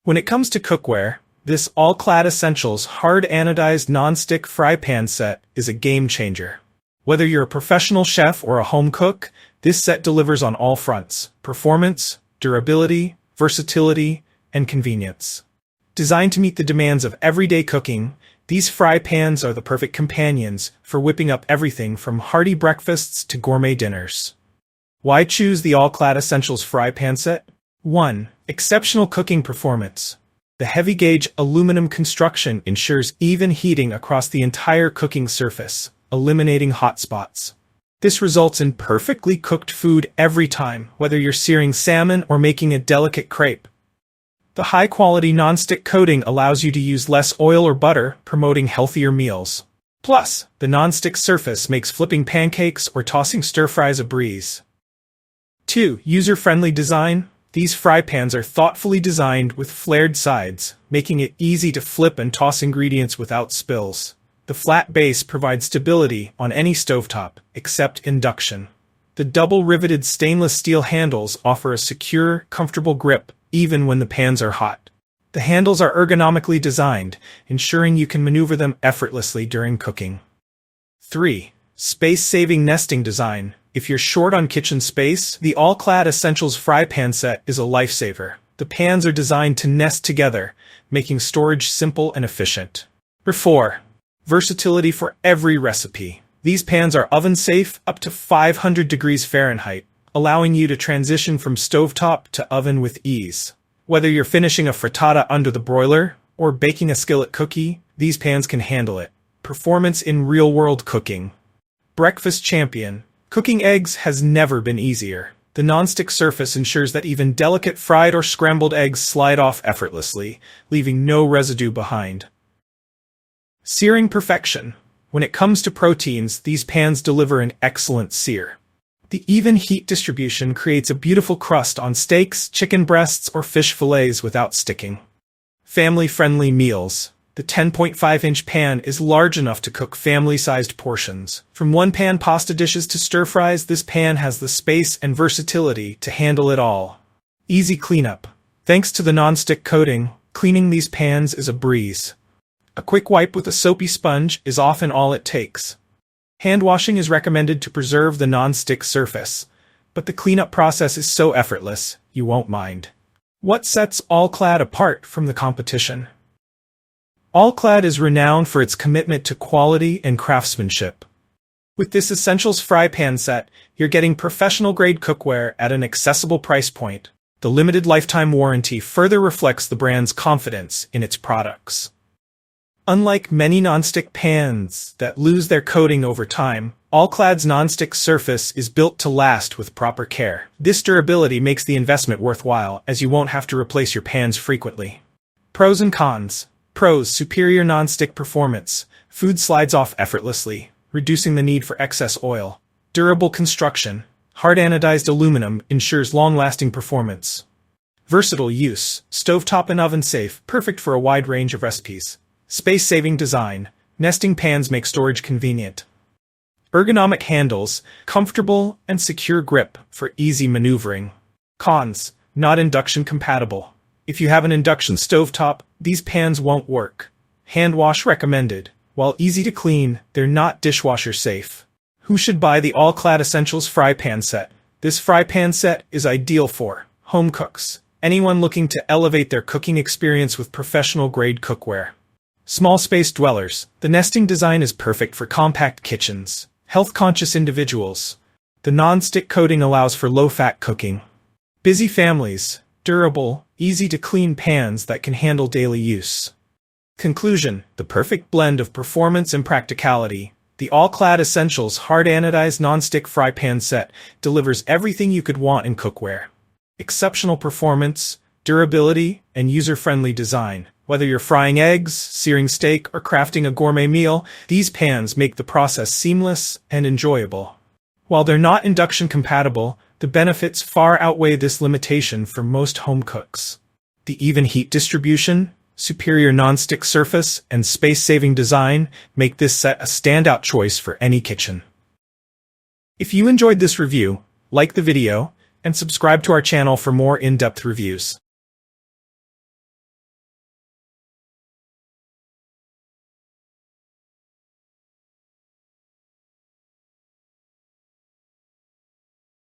When it comes to cookware, this All-Clad Essentials hard-anodized nonstick fry pan set is a game changer. Whether you're a professional chef or a home cook, this set delivers on all fronts: performance, durability, versatility, and convenience. Designed to meet the demands of everyday cooking, these fry pans are the perfect companions for whipping up everything from hearty breakfasts to gourmet dinners. Why choose the All-Clad Essentials fry pan set? 1. Exceptional cooking performance. The heavy-gauge aluminum construction ensures even heating across the entire cooking surface, eliminating hot spots. This results in perfectly cooked food every time, whether you're searing salmon or making a delicate crepe. The high-quality nonstick coating allows you to use less oil or butter, promoting healthier meals. Plus, the nonstick surface makes flipping pancakes or tossing stir-fries a breeze. 2. User-friendly design. These fry pans are thoughtfully designed with flared sides, making it easy to flip and toss ingredients without spills. The flat base provides stability on any stovetop, except induction. The double-riveted stainless steel handles offer a secure, comfortable grip, even when the pans are hot. The handles are ergonomically designed, ensuring you can maneuver them effortlessly during cooking. 3. Space-saving nesting design. If you're short on kitchen space, the All-Clad Essentials fry pan set is a lifesaver. The pans are designed to nest together, making storage simple and efficient. 4. Versatility for every recipe. These pans are oven-safe up to 500 degrees Fahrenheit, allowing you to transition from stovetop to oven with ease. Whether you're finishing a frittata under the broiler or baking a skillet cookie, these pans can handle it. Performance in real-world cooking. Breakfast champion. Cooking eggs has never been easier. The nonstick surface ensures that even delicate fried or scrambled eggs slide off effortlessly, leaving no residue behind. Searing perfection. When it comes to proteins, these pans deliver an excellent sear. The even heat distribution creates a beautiful crust on steaks, chicken breasts, or fish fillets without sticking. Family-friendly meals. The 10.5-inch pan is large enough to cook family-sized portions. From one-pan pasta dishes to stir-fries, this pan has the space and versatility to handle it all. Easy cleanup. Thanks to the nonstick coating, cleaning these pans is a breeze. A quick wipe with a soapy sponge is often all it takes. Hand washing is recommended to preserve the nonstick surface, but the cleanup process is so effortless, you won't mind. What sets All-Clad apart from the competition? All-Clad is renowned for its commitment to quality and craftsmanship. With this Essentials fry pan set, you're getting professional-grade cookware at an accessible price point. The limited lifetime warranty further reflects the brand's confidence in its products. Unlike many nonstick pans that lose their coating over time, All-Clad's nonstick surface is built to last with proper care. This durability makes the investment worthwhile, as you won't have to replace your pans frequently. Pros and cons. Pros: superior nonstick performance. Food slides off effortlessly, reducing the need for excess oil. Durable construction. Hard anodized aluminum ensures long-lasting performance. Versatile use. Stovetop and oven safe, perfect for a wide range of recipes. Space-saving design. Nesting pans make storage convenient. Ergonomic handles. Comfortable and secure grip for easy maneuvering. Cons: not induction-compatible. If you have an induction stovetop, these pans won't work. Hand wash recommended. While easy to clean, they're not dishwasher safe. Who should buy the All-Clad Essentials fry pan set? This fry pan set is ideal for home cooks, anyone looking to elevate their cooking experience with professional-grade cookware. Small space dwellers. The nesting design is perfect for compact kitchens. Health-conscious individuals. The non-stick coating allows for low-fat cooking. Busy families. Durable, easy-to-clean pans that can handle daily use. Conclusion: the perfect blend of performance and practicality. The All-Clad Essentials hard-anodized nonstick fry pan set delivers everything you could want in cookware. Exceptional performance, durability, and user-friendly design. Whether you're frying eggs, searing steak, or crafting a gourmet meal, these pans make the process seamless and enjoyable. While they're not induction-compatible, the benefits far outweigh this limitation for most home cooks. The even heat distribution, superior nonstick surface, and space-saving design make this set a standout choice for any kitchen. If you enjoyed this review, like the video, and subscribe to our channel for more in-depth reviews.